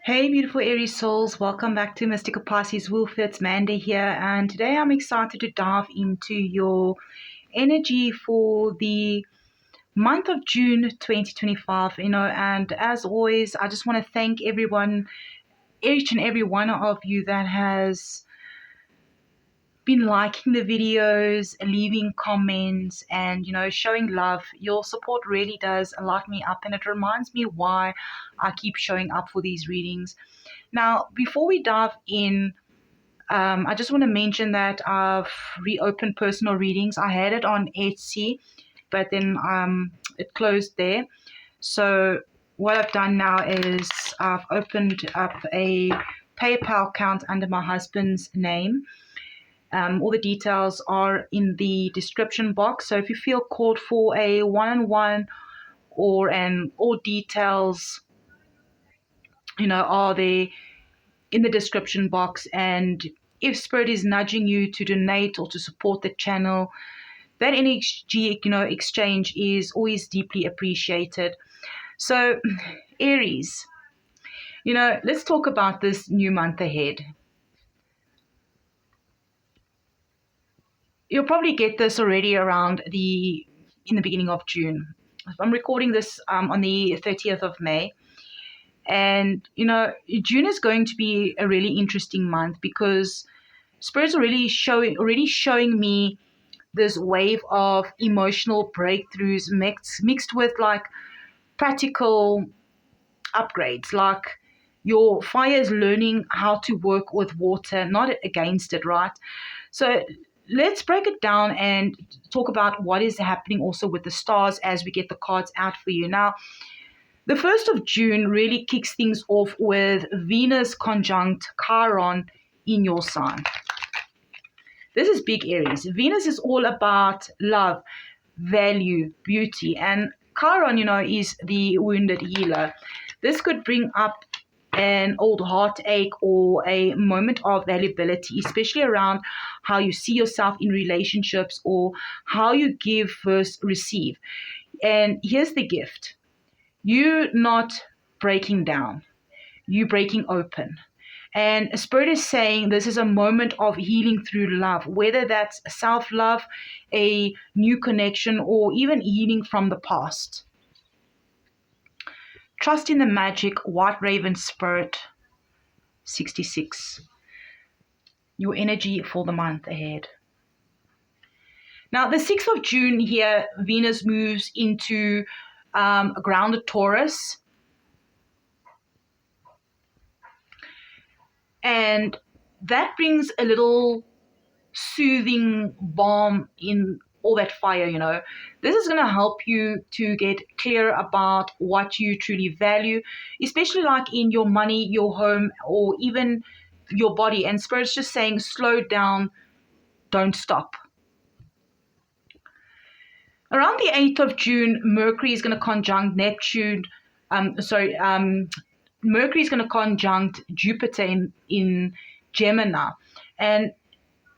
Hey, beautiful Aries souls, welcome back to Mystical Pisces Wolf. It's Mandy here, and today I'm excited to dive into your energy for the month of June 2025. And as always, I just want to thank everyone, each and every one of you that has been liking the videos, leaving comments, and showing love. Your support really does light me up, and it reminds me why I keep showing up for these readings. Now, before we dive in, I just want to mention that I've reopened personal readings. I had it on Etsy, but then it closed there. So what I've done now is I've opened up a PayPal account under my husband's name. All the details are in the description box. So if you feel called for a one-on-one all details, are there in the description box. And if Spirit is nudging you to donate or to support the channel, that energy, exchange is always deeply appreciated. So, Aries, let's talk about this new month ahead. You'll probably get this already in the beginning of June. I'm recording this on the 30th of May. And, June is going to be a really interesting month because Spirit's already showing me this wave of emotional breakthroughs mixed with like practical upgrades. Like your fire is learning how to work with water, not against it, right? So let's break it down and talk about what is happening also with the stars as we get the cards out for you. Now, the 1st of June really kicks things off with Venus conjunct Chiron in your sign. This is big, Aries. Venus is all about love, value, beauty. And Chiron, is the wounded healer. This could bring up an old heartache or a moment of valuability, especially around how you see yourself in relationships or how you give versus receive. And here's the gift. You're not breaking down. You're breaking open. And Spirit is saying this is a moment of healing through love, whether that's self-love, a new connection, or even healing from the past. Trust in the magic, White Raven Spirit, 66. Your energy for the month ahead. Now, the 6th of June here, Venus moves into a grounded Taurus. And that brings a little soothing balm in all that fire. This is going to help you to get clear about what you truly value, especially like in your money, your home, or even your body. And Spirit's just saying, slow down, don't stop. Around the 8th of June, Mercury is going to conjunct Mercury is going to conjunct Jupiter in Gemini, and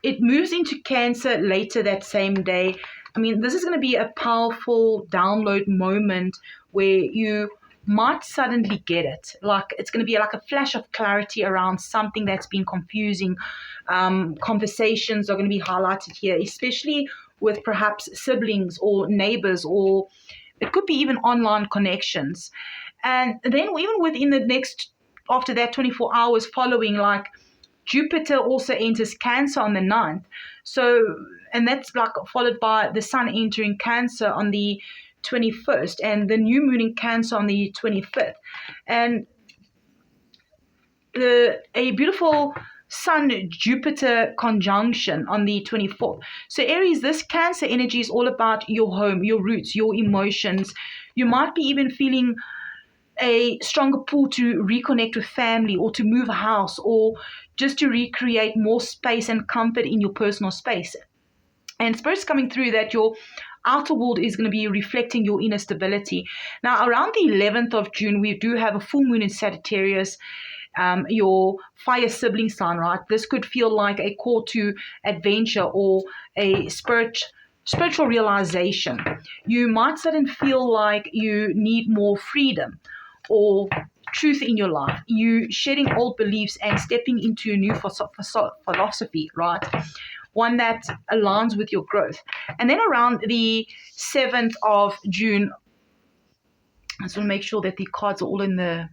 it moves into Cancer later that same day. I mean, this is going to be a powerful download moment where you might suddenly get it. Like it's going to be like a flash of clarity around something that's been confusing. Conversations are going to be highlighted here, especially with perhaps siblings or neighbors, or it could be even online connections. And then even within the next, after that 24 hours following, like Jupiter also enters Cancer on the 9th. So, and that's like followed by the Sun entering Cancer on the 21st and the new moon in Cancer on the 25th. And a beautiful Sun-Jupiter conjunction on the 24th. So Aries, this Cancer energy is all about your home, your roots, your emotions. You might be even feeling a stronger pull to reconnect with family or to move house or just to recreate more space and comfort in your personal space. And Spirit's coming through that your outer world is going to be reflecting your inner stability. Now, around the 11th of June, we do have a full moon in Sagittarius, your fire sibling sign, right? This could feel like a call to adventure or a spiritual realization. You might suddenly feel like you need more freedom or truth in your life. You shedding old beliefs and stepping into a new philosophy, right? One that aligns with your growth. And then around the 7th of June, I just want to make sure that the cards are all in the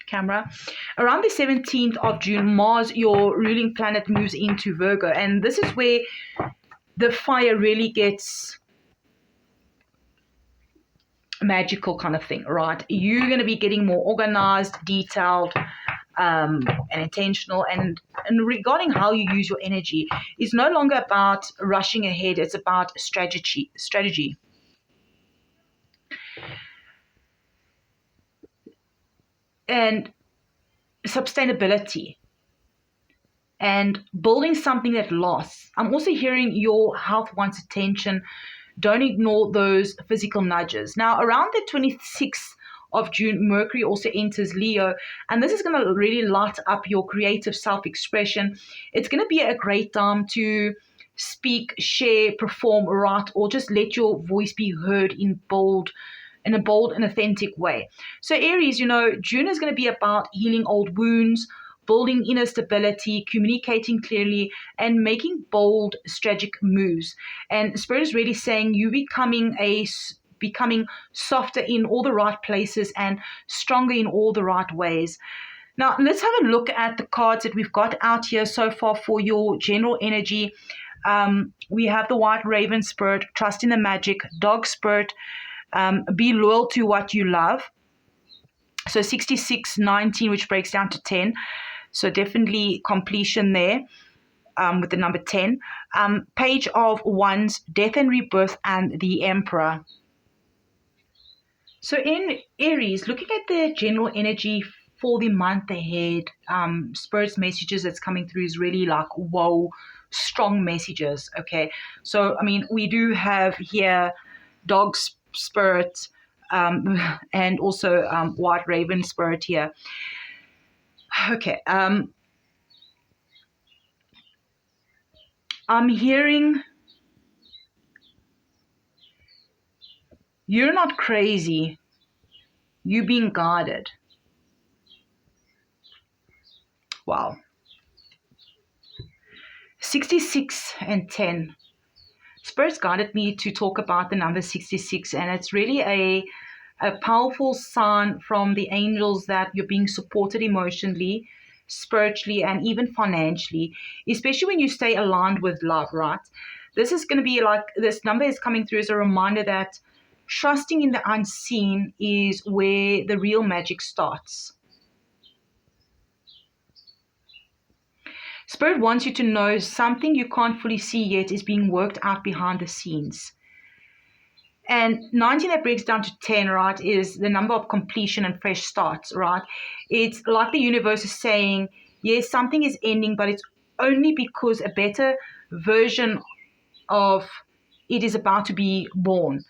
camera. Around the 17th of June, Mars, your ruling planet, moves into Virgo. And this is where the fire really gets magical kind of thing, right? You're going to be getting more organized, detailed, and intentional. And regarding how you use your energy, it's no longer about rushing ahead. It's about strategy. And sustainability and building something that lasts. I'm also hearing your health wants attention. Don't ignore those physical nudges. Now, around the 26th of June, Mercury also enters Leo, and this is going to really light up your creative self-expression. It's going to be a great time to speak, share, perform, write, or just let your voice be heard in a bold and authentic way. So Aries, June is going to be about healing old wounds, building inner stability, communicating clearly, and making bold strategic moves. And Spirit is really saying you becoming softer in all the right places and stronger in all the right ways. Now, let's have a look at the cards that we've got out here so far for your general energy. We have the White Raven Spirit, trust in the magic, Dog Spirit, be loyal to what you love. So 6619, which breaks down to 10. So definitely completion there with the number 10. Page of Wands, death and rebirth, and the Emperor. So in Aries, looking at the general energy for the month ahead, Spirit's messages that's coming through is really like, whoa, strong messages, okay? So, we do have here Dog Spirit and also White Raven Spirit here. Okay, I'm hearing you're not crazy, you're being guided. Wow. 66 and 10. Spirit's guided me to talk about the number 66, and it's really a powerful sign from the angels that you're being supported emotionally, spiritually, and even financially, especially when you stay aligned with love, right? This is going to be like, this number is coming through as a reminder that trusting in the unseen is where the real magic starts. Spirit wants you to know something you can't fully see yet is being worked out behind the scenes. And 19 that breaks down to 10, right, is the number of completion and fresh starts, right? It's like the universe is saying, yes, something is ending, but it's only because a better version of it is about to be born.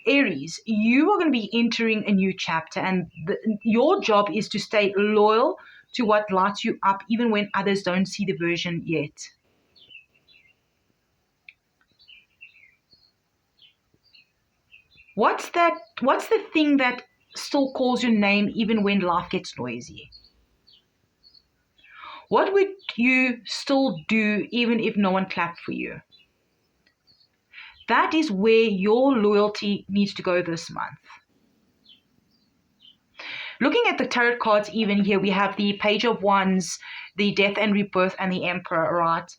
Aries, you are going to be entering a new chapter, and your job is to stay loyal to what lights you up, even when others don't see the version yet. What's the thing that still calls your name even when life gets noisy? What would you still do even if no one clapped for you? That is where your loyalty needs to go this month. Looking at the tarot cards, even here, we have the Page of Wands, the Death and Rebirth, and the Emperor, right?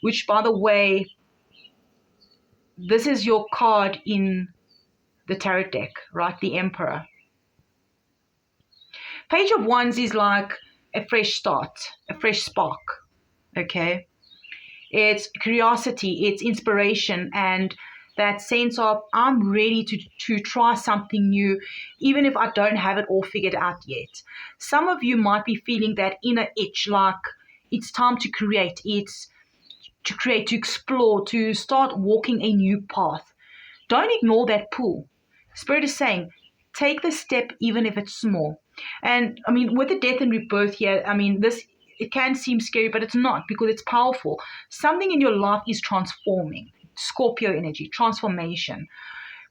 Which, by the way, this is your card in the tarot deck, right? The Emperor. Page of Wands is like a fresh start, a fresh spark, okay? It's curiosity, it's inspiration, and that sense of I'm ready to try something new, even if I don't have it all figured out yet. Some of you might be feeling that inner itch, like it's time to create, to explore, to start walking a new path. Don't ignore that pull. Spirit is saying, take the step even if it's small. And with the death and rebirth here, it can seem scary, but it's not, because it's powerful. Something in your life is transforming. Scorpio energy, transformation.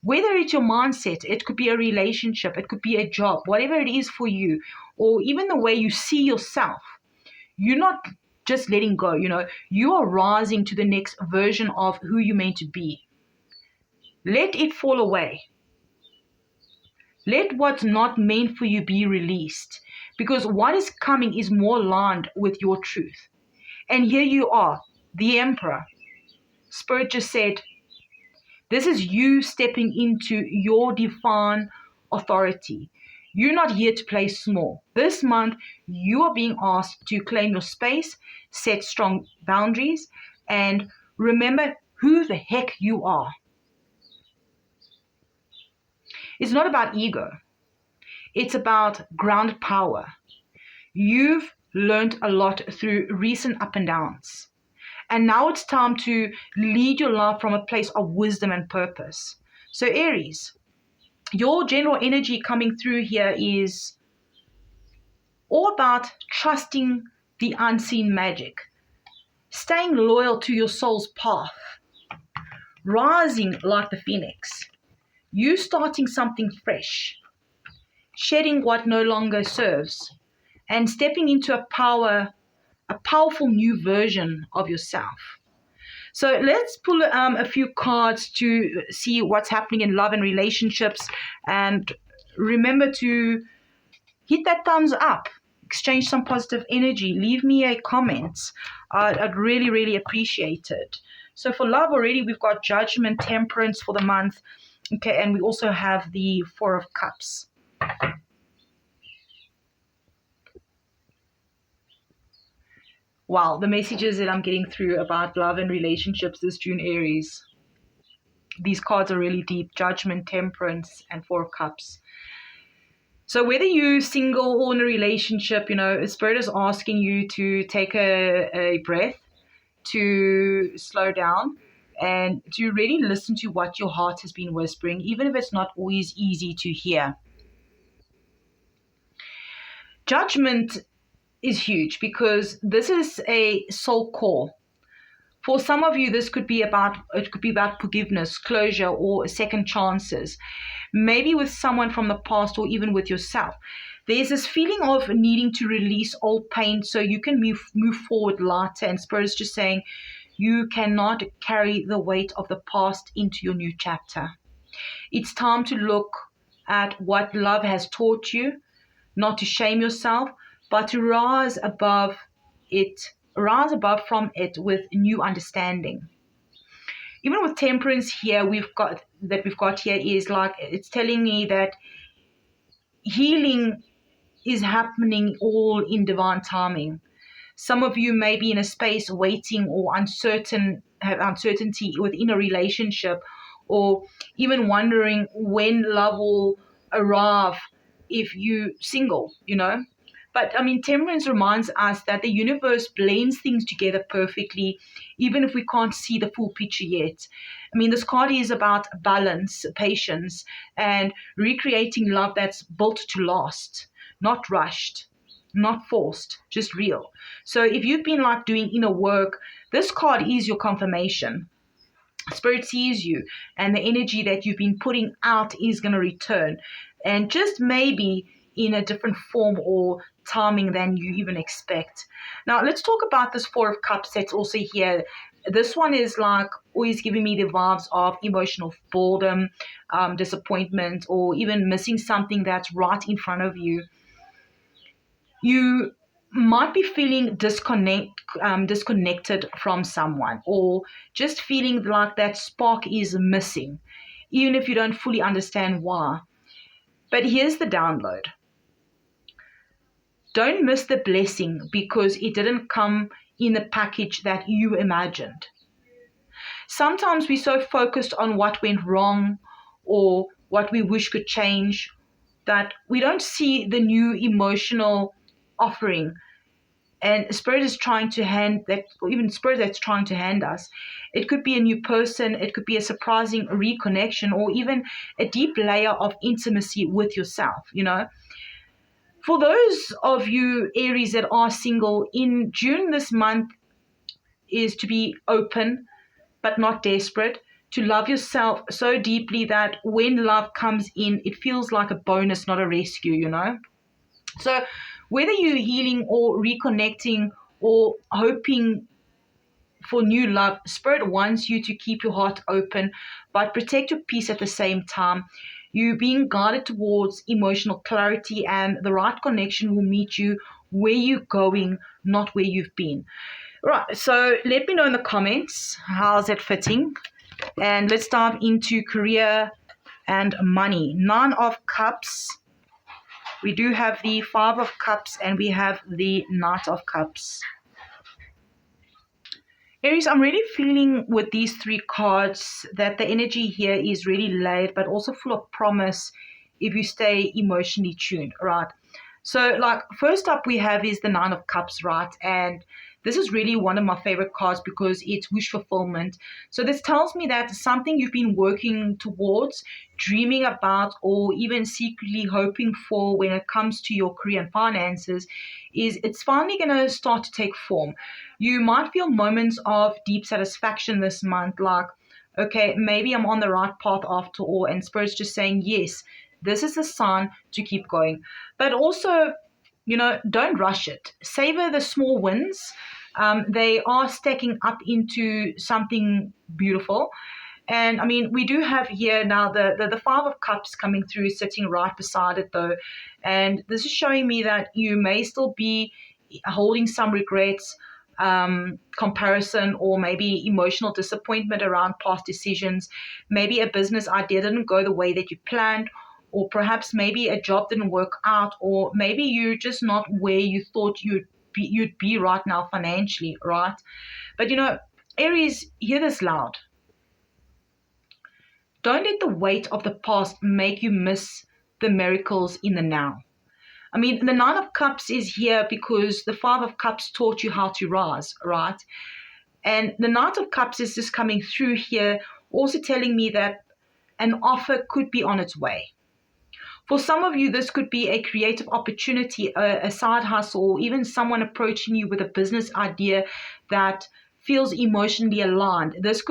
Whether it's your mindset, it could be a relationship, it could be a job, whatever it is for you, or even the way you see yourself. You're not just letting go, you are rising to the next version of who you're meant to be. Let it fall away. Let what's not meant for you be released, because what is coming is more aligned with your truth. And here you are, the Emperor. Spirit just said, this is you stepping into your divine authority. You're not here to play small. This month, you are being asked to claim your space, set strong boundaries, and remember who the heck you are. It's not about ego. It's about grounded power. You've learned a lot through recent up and downs. And now it's time to lead your life from a place of wisdom and purpose. So Aries, your general energy coming through here is all about trusting the unseen magic, staying loyal to your soul's path, rising like the phoenix, you starting something fresh, shedding what no longer serves, and stepping into a powerful new version of yourself. So let's pull a few cards to see what's happening in love and relationships. And remember to hit that thumbs up, exchange some positive energy, leave me a comment. I'd really, really appreciate it. So for love already, we've got Judgment, Temperance for the month. Okay, and we also have the Four of Cups. Wow, the messages that I'm getting through about love and relationships this June, Aries. These cards are really deep. Judgment, Temperance, and Four of Cups. So whether you're single or in a relationship, Spirit is asking you to take a breath, to slow down, and to really listen to what your heart has been whispering, even if it's not always easy to hear. Judgment is huge because this is a soul call. For some of you, it could be about forgiveness, closure, or second chances. Maybe with someone from the past or even with yourself. There's this feeling of needing to release old pain so you can move forward lighter. And Spirit is just saying you cannot carry the weight of the past into your new chapter. It's time to look at what love has taught you, not to shame yourself, but to rise above from it with new understanding. Even with Temperance here, we've got here is like, it's telling me that healing is happening all in divine timing. Some of you may be in a space waiting or have uncertainty within a relationship, or even wondering when love will arrive if you're single, But Temperance reminds us that the universe blends things together perfectly, even if we can't see the full picture yet. This card is about balance, patience, and recreating love that's built to last, not rushed, not forced, just real. So if you've been doing inner work, this card is your confirmation. Spirit sees you, and the energy that you've been putting out is going to return. And just maybe in a different form or timing than you even expect. Now, let's talk about this Four of Cups that's also here. This one is always giving me the vibes of emotional boredom, disappointment, or even missing something that's right in front of you. You might be feeling disconnected from someone, or just feeling like that spark is missing, even if you don't fully understand why. But here's the download. Don't miss the blessing because it didn't come in the package that you imagined. Sometimes we're so focused on what went wrong or what we wish could change that we don't see the new emotional offering. And Spirit is trying to hand that, or even Spirit that's trying to hand us. It could be a new person, it could be a surprising reconnection, or even a deep layer of intimacy with yourself, For those of you, Aries, that are single, in June this month is to be open, but not desperate, to love yourself so deeply that when love comes in, it feels like a bonus, not a rescue, you know? So whether you're healing or reconnecting or hoping for new love, Spirit wants you to keep your heart open, but protect your peace at the same time. You being guided towards emotional clarity, and the right connection will meet you where you're going, not where you've been. Right, so let me know in the comments how's it fitting. And let's dive into career and money. Nine of Cups. We do have the Five of Cups and we have the Knight of Cups. Aries, I'm really feeling with these three cards that the energy here is really laid, but also full of promise if you stay emotionally tuned, right? So, like, first up we have is the Nine of Cups, right? And this is really one of my favorite cards because it's wish fulfillment. So this tells me that something you've been working towards, dreaming about, or even secretly hoping for when it comes to your career and finances, is it's finally going to start to take form. You might feel moments of deep satisfaction this month, like, okay, maybe I'm on the right path after all, and Spirit's just saying, yes, this is a sign to keep going. But also, don't rush it. Savor the small wins. They are stacking up into something beautiful. And I mean, we do have here now the Five of Cups coming through, sitting right beside it though. And this is showing me that you may still be holding some regrets, comparison, or maybe emotional disappointment around past decisions. Maybe a business idea didn't go the way that you planned, or perhaps maybe a job didn't work out, or maybe you're just not where you thought you'd be right now financially, right? But Aries, hear this loud. Don't let the weight of the past make you miss the miracles in the now. I mean, the Nine of Cups is here because the Five of Cups taught you how to rise, right? And the Knight of Cups is just coming through here, also telling me that an offer could be on its way. For some of you, this could be a creative opportunity, a side hustle, or even someone approaching you with a business idea that feels emotionally aligned. This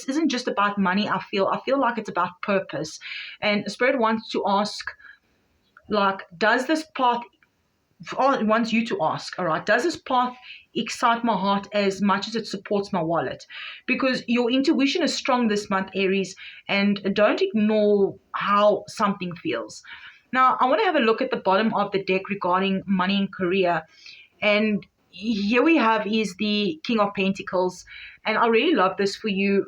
isn't just about money. I feel like it's about purpose. And Spirit wants to ask, like, does this path, wants you to ask, all right, does this path excite my heart as much as it supports my wallet? Because your intuition is strong this month, Aries, and don't ignore how something feels. Now, I want to have a look at the bottom of the deck regarding money and career. And here we have is the King of Pentacles. And I really love this for you.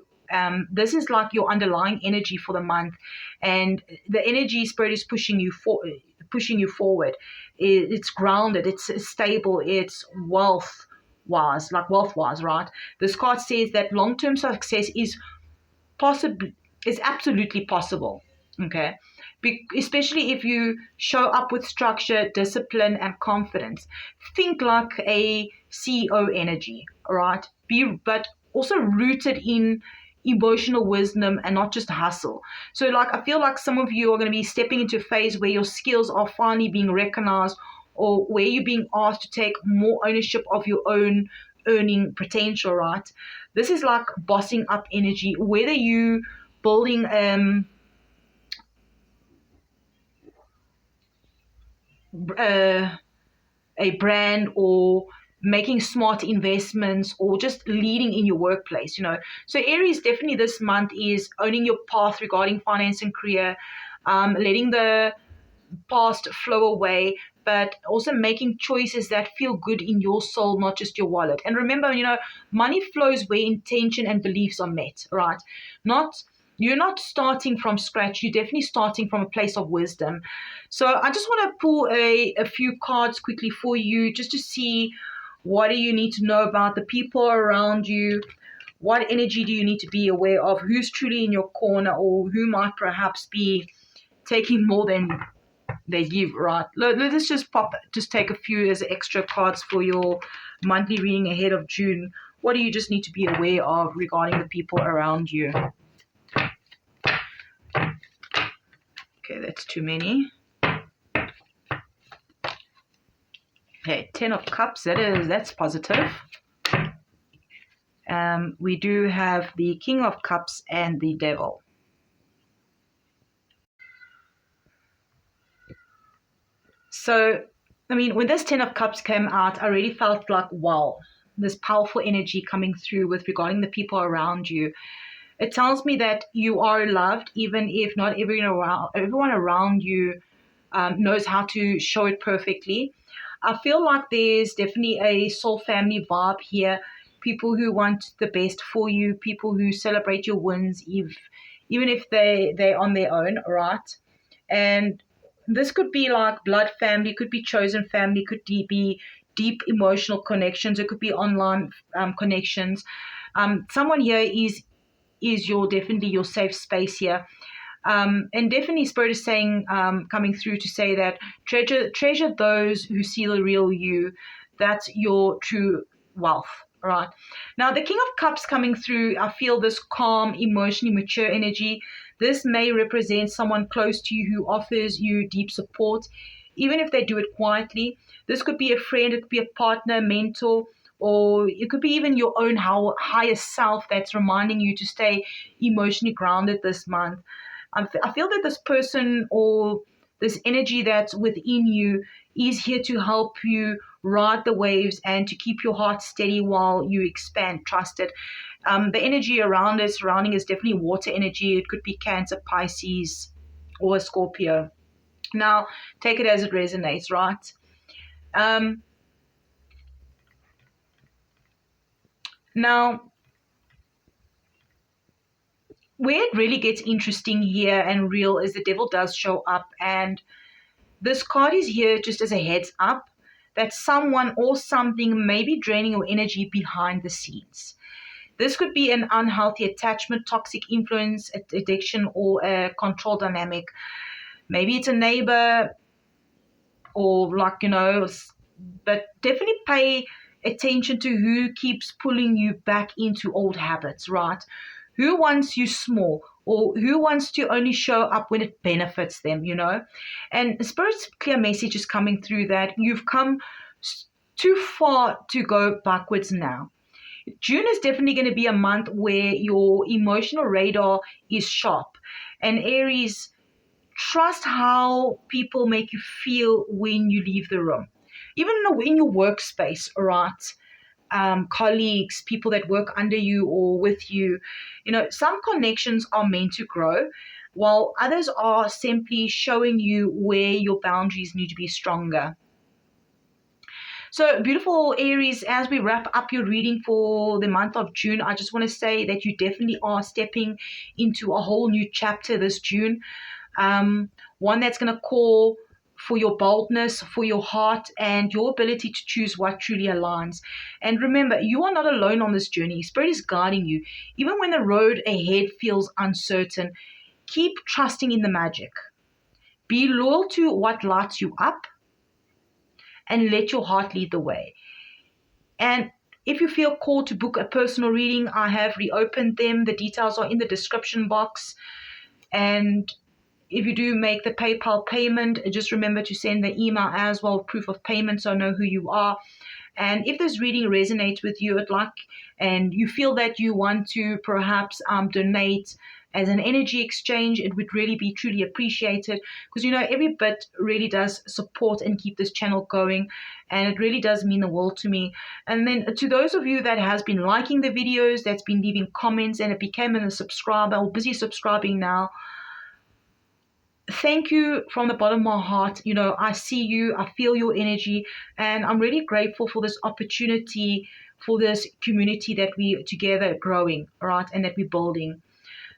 This is like your underlying energy for the month, and the energy Spirit is pushing you forward. It's grounded, it's stable, it's wealth wise, right? This card says that long-term success is absolutely possible. Okay, especially if you show up with structure, discipline, and confidence. Think like a CEO energy, right? But also rooted in emotional wisdom and not just hustle. So like, I feel like some of you are going to be stepping into a phase where your skills are finally being recognized, or where you're being asked to take more ownership of your own earning potential, right? This is like bossing up energy, whether you building a brand, or making smart investments, or just leading in your workplace. So Aries, definitely this month is owning your path regarding finance and career, letting the past flow away, but also making choices that feel good in your soul, not just your wallet. And remember, money flows where intention and beliefs are met, right? You're not starting from scratch. You're definitely starting from a place of wisdom. So I just want to pull a few cards quickly for you, just to see what do you need to know about the people around you. What energy do you need to be aware of? Who's truly in your corner, or who might perhaps be taking more than they give, right? Let's just take a few as extra cards for your monthly reading ahead of June. What do you just need to be aware of regarding the people around you? Okay, that's too many. Okay, 10 of Cups, that's positive. we do have the King of Cups and the Devil. So, I mean, when this Ten of Cups came out, I really felt like, wow, this powerful energy coming through with regarding the people around you. It tells me that you are loved, even if not everyone around you knows how to show it perfectly. I feel like there's definitely a soul family vibe here. People who want the best for you, people who celebrate your wins, even if they're on their own, right? And this could be like blood family, could be chosen family, could be deep emotional connections, it could be online connections. Someone here is your definitely your safe space here. And definitely Spirit is saying, coming through to say that treasure those who see the real you. That's your true wealth. Right. Now, the King of Cups coming through, I feel this calm, emotionally mature energy. This may represent someone close to you who offers you deep support, even if they do it quietly. This could be a friend, it could be a partner, mentor, or it could be even your own higher self that's reminding you to stay emotionally grounded this month. I feel that this person or this energy that's within you is here to help you ride the waves and to keep your heart steady while you expand. Trust it. The energy around us, surrounding is definitely water energy. It could be Cancer, Pisces, or a Scorpio. Now, take it as it resonates, right? Um, Now, where it really gets interesting here and real is the devil does show up, and this card is here just as a heads up that someone or something may be draining your energy behind the scenes. This could be an unhealthy attachment, toxic influence, addiction, or a control dynamic. Maybe it's a neighbor or, like, but definitely pay attention to who keeps pulling you back into old habits, right? Who wants you small, or who wants to only show up when it benefits them? And Spirit's clear message is coming through that you've come too far to go backwards now. June is definitely going to be a month where your emotional radar is sharp. And Aries, trust how people make you feel when you leave the room. Even in your workspace, right? Colleagues, people that work under you or with you. Some connections are meant to grow, while others are simply showing you where your boundaries need to be stronger. So, beautiful Aries, as we wrap up your reading for the month of June, I just want to say that you definitely are stepping into a whole new chapter this June. One that's going to call for your boldness, for your heart, and your ability to choose what truly aligns. And remember, you are not alone on this journey. Spirit is guiding you. Even when the road ahead feels uncertain, keep trusting in the magic. Be loyal to what lights you up and let your heart lead the way. And if you feel called to book a personal reading, I have reopened them. The details are in the description box. And if you do make the PayPal payment, just remember to send the email as well, proof of payment, so I know who you are. And if this reading resonates with you, and you feel that you want to perhaps donate as an energy exchange, it would really be truly appreciated, because every bit really does support and keep this channel going, and it really does mean the world to me. And then to those of you that has been liking the videos, that's been leaving comments, and it became a subscriber or busy subscribing now, thank you from the bottom of my heart. I see you, I feel your energy, and I'm really grateful for this opportunity, for this community that we together growing, right, and that we're building.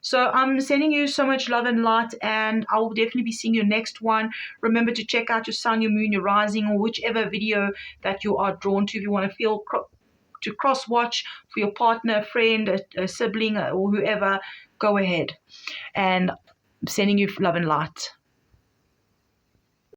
So I'm sending you so much love and light, and I will definitely be seeing you next one. Remember to check out your sun, your moon, your rising, or whichever video that you are drawn to. If you want to to cross watch for your partner, friend, a sibling, or whoever, go ahead. And I'm sending you love and light.